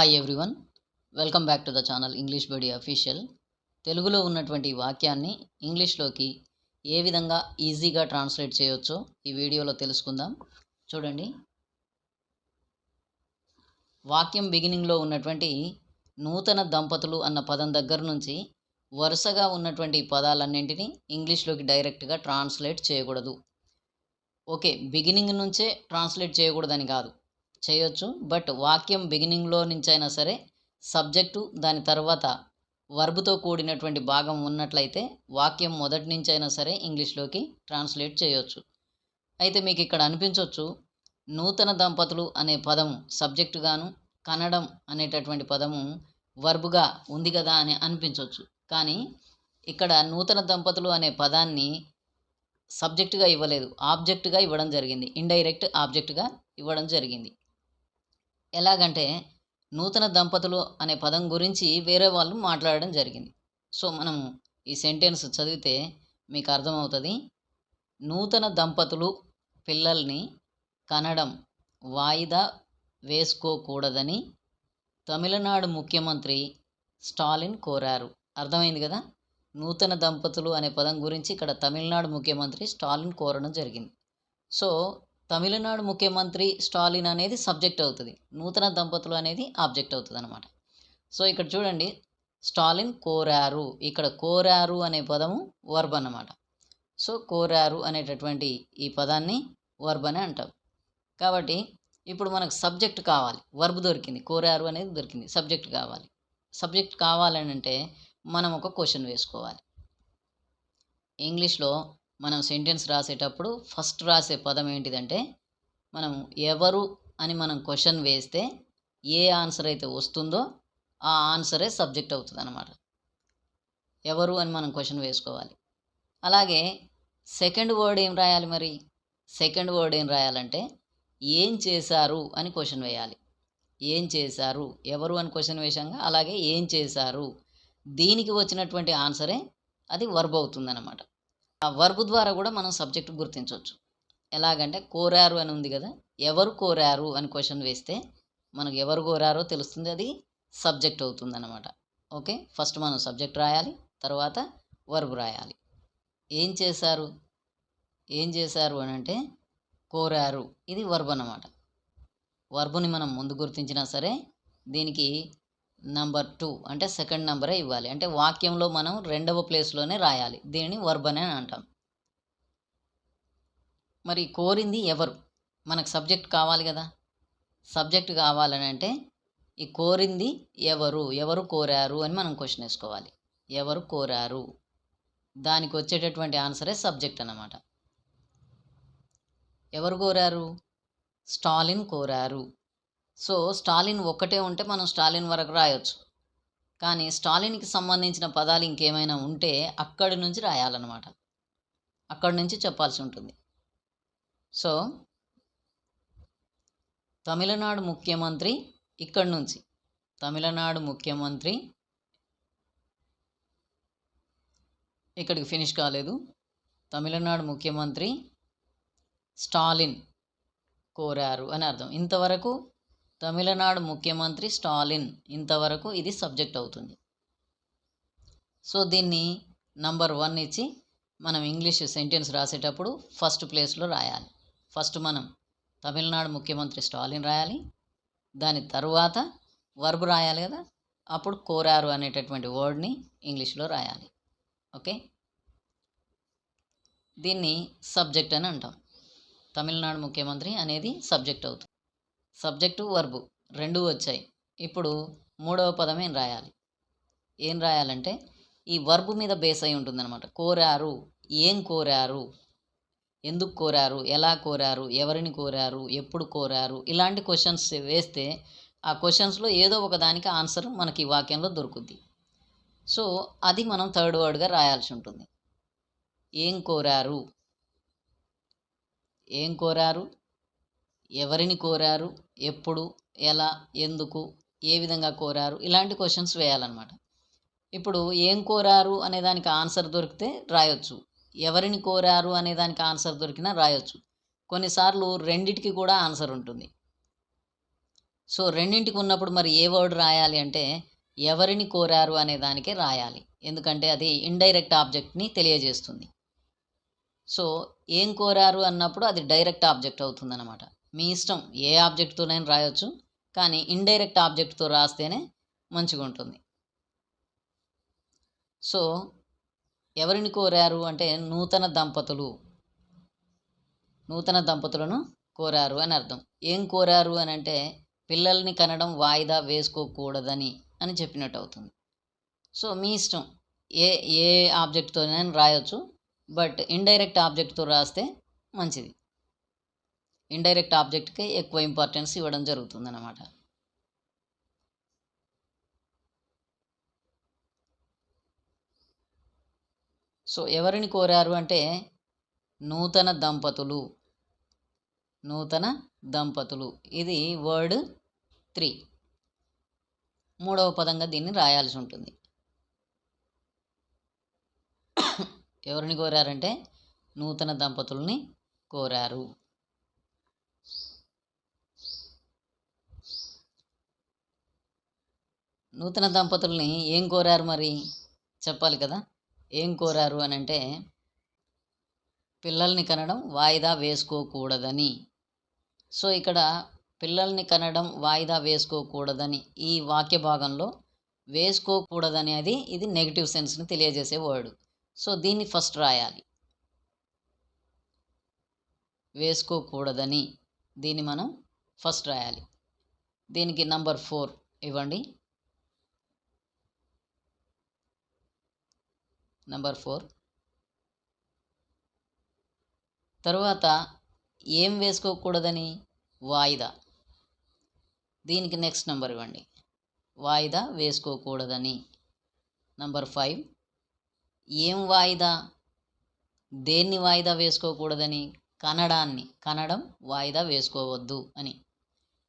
Hi everyone, welcome back to the channel English బడి official. తెలుగులో ఉన్నటువంటి వాక్యాన్ని ఇంగ్లీష్లోకి ఏ విధంగా ఈజీగా ట్రాన్స్లేట్ చేయొచ్చో ఈ వీడియోలో తెలుసుకుందాం. చూడండి, వాక్యం బిగినింగ్లో ఉన్నటువంటి నూతన దంపతులు అన్న పదం దగ్గర నుంచి వరుసగా ఉన్నటువంటి పదాలన్నింటినీ ఇంగ్లీష్లోకి డైరెక్ట్గా ట్రాన్స్లేట్ చేయకూడదు. ఓకే, బిగినింగ్ నుంచే ట్రాన్స్లేట్ చేయకూడదని కాదు, చేయొచ్చు. బట్ వాక్యం బిగినింగ్లో నుంచి అయినా సరే సబ్జెక్టు దాని తర్వాత వర్బ్తో కూడినటువంటి భాగం ఉన్నట్లయితే వాక్యం మొదటి నుంచి అయినా సరే ఇంగ్లీష్లోకి ట్రాన్స్లేట్ చేయొచ్చు. అయితే మీకు ఇక్కడ అనిపించవచ్చు, నూతన దంపతులు అనే పదము సబ్జెక్టుగాను, కన్నడం అనేటటువంటి పదము వర్బ్గా ఉంది కదా అని అనిపించవచ్చు. కానీ ఇక్కడ నూతన దంపతులు అనే పదాన్ని సబ్జెక్టుగా ఇవ్వలేదు, ఆబ్జెక్టుగా ఇవ్వడం జరిగింది. ఇండైరెక్ట్ ఆబ్జెక్టుగా ఇవ్వడం జరిగింది. ఎలాగంటే నూతన దంపతులు అనే పదం గురించి వేరే వాళ్ళు మాట్లాడడం జరిగింది. సో మనం ఈ సెంటెన్స్ చదివితే మీకు అర్థమవుతుంది. నూతన దంపతులు పిల్లల్ని కనడం వాయిదా వేసుకోకూడదని తమిళనాడు ముఖ్యమంత్రి స్టాలిన్ కోరారు. అర్థమైంది కదా? నూతన దంపతులు అనే పదం గురించి ఇక్కడ తమిళనాడు ముఖ్యమంత్రి స్టాలిన్ కోరడం జరిగింది. సో తమిళనాడు ముఖ్యమంత్రి స్టాలిన్ అనేది సబ్జెక్ట్ అవుతుంది, నూతన దంపతులు అనేది ఆబ్జెక్ట్ అవుతుంది అనమాట. సో ఇక్కడ చూడండి, స్టాలిన్ కోరారు, ఇక్కడ కోరారు అనే పదము వర్బ్ అన్నమాట. సో కోరారు అనేటటువంటి ఈ పదాన్ని వర్బ్ అని అంటాం. కాబట్టి ఇప్పుడు మనకు సబ్జెక్ట్ కావాలి, వర్బ్ దొరికింది, కోరారు అనేది దొరికింది, సబ్జెక్ట్ కావాలి. సబ్జెక్ట్ కావాలని అంటే మనం ఒక క్వశ్చన్ వేసుకోవాలి. ఇంగ్లీష్లో మనం సెంటెన్స్ రాసేటప్పుడు ఫస్ట్ రాసే పదం ఏంటిదంటే, మనం ఎవరు అని మనం క్వశ్చన్ వేస్తే ఏ ఆన్సర్ అయితే వస్తుందో ఆ ఆన్సరే సబ్జెక్ట్ అవుతుంది అన్నమాట. ఎవరు అని మనం క్వశ్చన్ వేసుకోవాలి. అలాగే సెకండ్ వర్డ్ ఏం రాయాలి? మరి సెకండ్ వర్డ్ ఏం రాయాలంటే ఏం చేశారు అని క్వశ్చన్ వేయాలి. ఏం చేశారు, ఎవరు అని క్వశ్చన్ వేశాక అలాగే ఏం చేశారు, దీనికి వచ్చినటువంటి ఆన్సరే అది వర్బ్ అవుతుందన్నమాట. ఆ వర్బ్ ద్వారా కూడా మనం సబ్జెక్ట్ గుర్తించవచ్చు. ఎలాగంటే కోరారు అని ఉంది కదా, ఎవరు కోరారు అని క్వశ్చన్ వేస్తే మనకు ఎవరు కోరారో తెలుస్తుంది, అది సబ్జెక్ట్ అవుతుంది అన్నమాట. ఓకే, ఫస్ట్ మనం సబ్జెక్ట్ రాయాలి, తర్వాత వర్బ్ రాయాలి. ఏం చేశారు, ఏం చేశారు అని అంటే కోరారు, ఇది వర్బ్ అన్నమాట. వర్బుని మనం ముందు గుర్తించినా సరే దీనికి నంబర్ 2 అంటే సెకండ్ నెంబరే ఇవ్వాలి. అంటే వాక్యంలో మనం రెండవ ప్లేస్లోనే రాయాలి. దీనిని వర్బ్ అని అంటాం. మరి కోరింది ఎవరు? మనకు సబ్జెక్ట్ కావాలి కదా. సబ్జెక్ట్ కావాలని అంటే ఈ కోరింది ఎవరు, ఎవరు కోరారు అని మనం క్వశ్చన్ వేసుకోవాలి. ఎవరు కోరారు, దానికి వచ్చేటటువంటి ఆన్సరే సబ్జెక్ట్ అన్నమాట. ఎవరు కోరారు? స్టాలిన్ కోరారు. సో స్టాలిన్ ఒక్కటే ఉంటే మనం స్టాలిన్ వరకు రాయొచ్చు. కానీ స్టాలిన్కి సంబంధించిన పదాలు ఇంకేమైనా ఉంటే అక్కడి నుంచి రాయాలన్నమాట, అక్కడి నుంచి చెప్పాల్సి ఉంటుంది. సో తమిళనాడు ముఖ్యమంత్రి ఇక్కడి నుంచి, తమిళనాడు ముఖ్యమంత్రి ఇక్కడికి ఫినిష్ కాలేదు. తమిళనాడు ముఖ్యమంత్రి స్టాలిన్ కోరారు అని అర్థం. ఇంతవరకు తమిళనాడు ముఖ్యమంత్రి స్టాలిన్, ఇంతవరకు ఇది సబ్జెక్ట్ అవుతుంది. సో దీన్ని నంబర్ 1 ఇచ్చి మనం ఇంగ్లీష్ సెంటెన్స్ రాసేటప్పుడు ఫస్ట్ ప్లేస్లో రాయాలి. ఫస్ట్ మనం తమిళనాడు ముఖ్యమంత్రి స్టాలిన్ రాయాలి, దాని తరువాత వర్బ్ రాయాలి కదా, అప్పుడు కోరారు అనేటటువంటి వర్డ్ని ఇంగ్లీష్లో రాయాలి. ఓకే, దీన్ని సబ్జెక్ట్ అని అంటాం. తమిళనాడు ముఖ్యమంత్రి అనేది సబ్జెక్ట్ అవుతుంది. సబ్జెక్టు వర్బు రెండు వచ్చాయి. ఇప్పుడు మూడవ పదం ఏం రాయాలి? ఏం రాయాలంటే ఈ వర్బు మీద బేస్ అయి ఉంటుందన్నమాట. కోరారు, ఏం కోరారు, ఎందుకు కోరారు, ఎలా కోరారు, ఎవరిని కోరారు, ఎప్పుడు కోరారు, ఇలాంటి క్వశ్చన్స్ వేస్తే ఆ క్వశ్చన్స్లో ఏదో ఒక దానికి ఆన్సర్ మనకి ఈ వాక్యంలో దొరుకుద్ది. సో అది మనం థర్డ్ వర్డ్గా రాయాల్సి ఉంటుంది. ఏం కోరారు, ఏం కోరారు, ఎవరిని కోరారు, ఎప్పుడు, ఎలా, ఎందుకు, ఏ విధంగా కోరారు, ఇలాంటి క్వశ్చన్స్ వేయాలన్నమాట. ఇప్పుడు ఏం కోరారు అనే దానికి ఆన్సర్ దొరికితే రాయొచ్చు, ఎవరిని కోరారు అనే దానికి ఆన్సర్ దొరికినా రాయొచ్చు. కొన్నిసార్లు రెండిటికి కూడా ఆన్సర్ ఉంటుంది. సో రెండింటికి ఉన్నప్పుడు మరి ఏ వర్డ్ రాయాలి అంటే ఎవరిని కోరారు అనే దానికే రాయాలి, ఎందుకంటే అది ఇండైరెక్ట్ ఆబ్జెక్ట్ని తెలియజేస్తుంది. సో ఏం కోరారు అన్నప్పుడు అది డైరెక్ట్ ఆబ్జెక్ట్ అవుతుందన్నమాట. మీ ఇష్టం, ఏ ఆబ్జెక్ట్తోనైనా రాయొచ్చు, కానీ ఇండైరెక్ట్ ఆబ్జెక్ట్తో రాస్తేనే మంచిగా ఉంటుంది. సో ఎవరిని కోరారు అంటే నూతన దంపతులను కోరారు అని అర్థం. ఏం కోరారు అని అంటే పిల్లల్ని కనడం వాయిదా వేసుకోకూడదని అని చెప్పినట్టు అవుతుంది. సో మీ ఇష్టం, ఏ ఏ ఆబ్జెక్ట్తోనైనా రాయొచ్చు, బట్ ఇండైరెక్ట్ ఆబ్జెక్ట్తో రాస్తే మంచిది. ఇండైరెక్ట్ ఆబ్జెక్ట్కి ఎక్కువ ఇంపార్టెన్స్ ఇవ్వడం జరుగుతుందన్నమాట. సో ఎవరిని కోరారు అంటే నూతన దంపతులు. ఇది వర్డ్ 3. మూడవ పదంగా దీన్ని రాయాల్సి ఉంటుంది. ఎవరిని కోరారంటే నూతన దంపతుల్ని కోరారు. నూతన దంపతుల్ని ఏం కోరారు మరి చెప్పాలి కదా. ఏం కోరారు అని అంటే పిల్లల్ని కనడం వాయిదా వేసుకోకూడదని. సో ఇక్కడ పిల్లల్ని కనడం వాయిదా వేసుకోకూడదని ఈ వాక్య భాగంలో వేసుకోకూడదని ఇది నెగిటివ్ సెన్స్ని తెలియజేసే వర్డ్. సో దీన్ని ఫస్ట్ రాయాలి. వేసుకోకూడదని దీన్ని మనం ఫస్ట్ రాయాలి. దీనికి నంబర్ 4 ఇవ్వండి. నంబర్ 4 తర్వాత ఏం వేసుకోకూడదని వాయిదా. దీనికి నెక్స్ట్ నెంబర్ ఇవ్వండి. వాయిదా వేసుకోకూడదని. నంబర్ 5 ఏం వాయిదా, దేన్ని వాయిదా వేసుకోకూడదని కనడం వాయిదా వేసుకోవద్దు అని.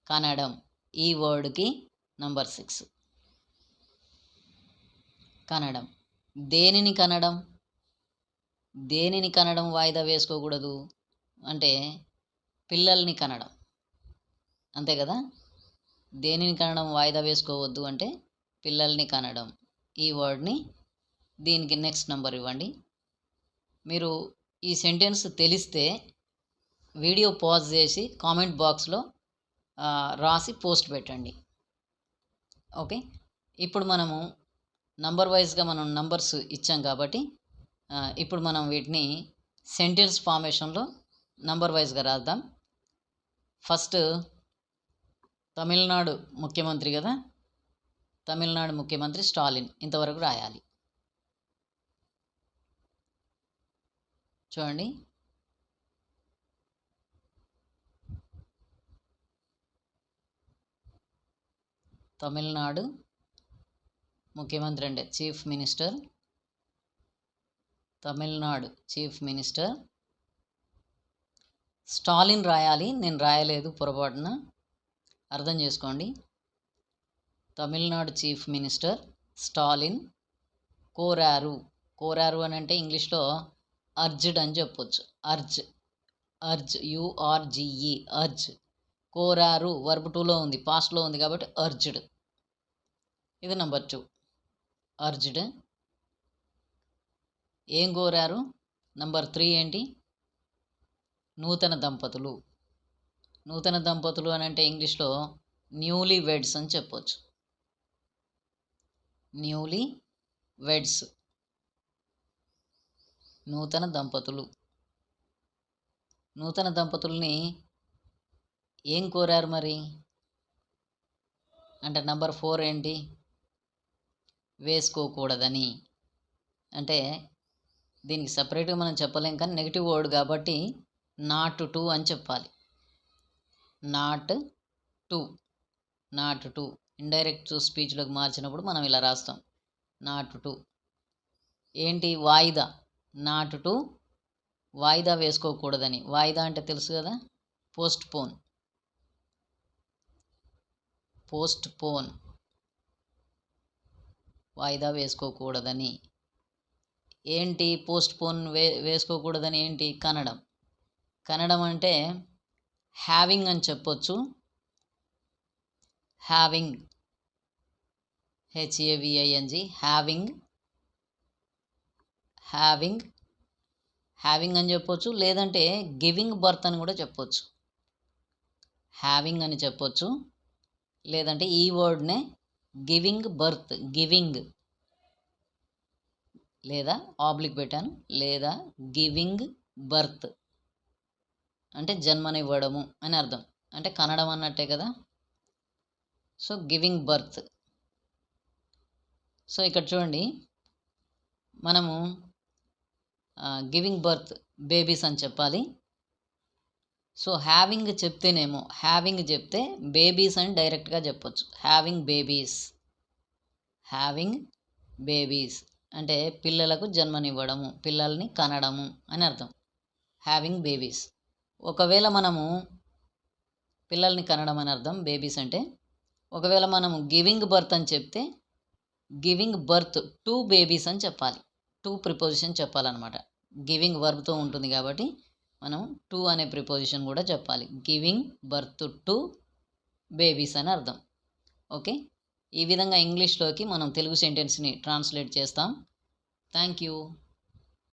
కనడం ఈ వర్డ్కి నంబర్ 6. కనడం, దేనిని కనడం వాయిదా వేసుకోకూడదు అంటే పిల్లల్ని కనడం, అంతే కదా. దేనిని కనడం వాయిదా వేసుకోవద్దు అంటే పిల్లల్ని కనడం ఈ వర్డ్ని. దీనికి నెక్స్ట్ నెంబర్ ఇవ్వండి. మీరు ఈ సెంటెన్స్ తెలిస్తే వీడియో పాజ్ చేసి కామెంట్ బాక్స్లో రాసి పోస్ట్ పెట్టండి. ఓకే, ఇప్పుడు మనము నంబర్ వైజ్గా మనం నంబర్స్ ఇచ్చాం కాబట్టి ఇప్పుడు మనం వీటిని సెంటెన్స్ ఫార్మేషన్లో నంబర్ వైజ్గా రాద్దాం. ఫస్ట్ తమిళనాడు ముఖ్యమంత్రి కదా, తమిళనాడు ముఖ్యమంత్రి స్టాలిన్ ఇంతవరకు రాయాలి. చూడండి, తమిళనాడు ముఖ్యమంత్రి అంటే chief minister. Tamil Nadu chief minister Stalin రాయాలి, నేను రాయలేదు పొరపాటున, అర్థం చేసుకోండి. తమిళనాడు చీఫ్ మినిస్టర్ స్టాలిన్ కోరారు అని అంటే ఇంగ్లీష్లో అర్జ్డ్ అని చెప్పొచ్చు. Urge URGE urge. కోరారు వర్బ్ 2లో ఉంది, పాస్ట్లో ఉంది కాబట్టి అర్జ్డ్. ఇది నంబర్ 2 అర్జ్డ్. ఏం కోరారు? నంబర్ 3 ఏంటి? నూతన దంపతులు అని అంటే ఇంగ్లీష్లో న్యూలీ వెడ్స్ అని చెప్పొచ్చు. న్యూలీ వెడ్స్, నూతన దంపతుల్ని ఏం కోరారు మరి అంటే నంబర్ 4 ఏంటి? వేసుకోకూడదని. అంటే దీనికి సపరేట్గా మనం చెప్పలేం, కానీ నెగిటివ్ వర్డ్ కాబట్టి నాట్ టు అని చెప్పాలి. నాట్ టు ఇండైరెక్ట్ స్పీచ్లోకి మార్చినప్పుడు మనం ఇలా రాస్తాం, నాట్ టు. ఏంటి? వాయిదా. నాట్ టు వాయిదా వేసుకోకూడదని. వాయిదా అంటే తెలుసు కదా, పోస్ట్ పోన్. వాయిదా వేసుకోకూడదని. ఏంటి పోస్ట్ పోన్ వేసుకోకూడదని? ఏంటి? కనడం అంటే హ్యావింగ్ అని చెప్పొచ్చు, having, HAVING, having, having, having అని చెప్పొచ్చు, లేదంటే గివింగ్ బర్త్ అని కూడా చెప్పొచ్చు. హ్యావింగ్ అని చెప్పొచ్చు, లేదంటే ఈ వర్డ్నే గివింగ్ బర్త్, గివింగ్ లేదా ఆబ్లిక్ పెట్టాను, లేదా గివింగ్ బర్త్ అంటే జన్మనివ్వడము అని అర్థం, అంటే కనడం అన్నట్టే కదా. So giving birth. సో ఇక్కడ చూడండి, మనము గివింగ్ బర్త్ బేబీస్ అని చెప్పాలి. సో హ్యావింగ్ చెప్తేనేమో, హ్యావింగ్ చెప్తే బేబీస్ అని డైరెక్ట్గా చెప్పొచ్చు. హ్యావింగ్ బేబీస్, హ్యావింగ్ బేబీస్ అంటే పిల్లలకు జన్మనివ్వడము, పిల్లల్ని కనడము అని అర్థం. Having babies. ఒకవేళ మనము పిల్లల్ని కనడం అని అర్థం బేబీస్ అంటే. ఒకవేళ మనము గివింగ్ బర్త్ అని చెప్తే గివింగ్ బర్త్ టు బేబీస్ అని చెప్పాలి. టు ప్రిపోజిషన్ చెప్పాలన్నమాట. గివింగ్ వర్బ్తో ఉంటుంది కాబట్టి మనం టు అనే ప్రిపోజిషన్ కూడా చెప్పాలి. గివింగ్ బర్త్ టు బేబీస్ అని అర్థం. ఓకే, ఈ విధంగా ఇంగ్లీష్లోకి మనం తెలుగు సెంటెన్స్ని ట్రాన్స్లేట్ చేస్తాం. Thank you.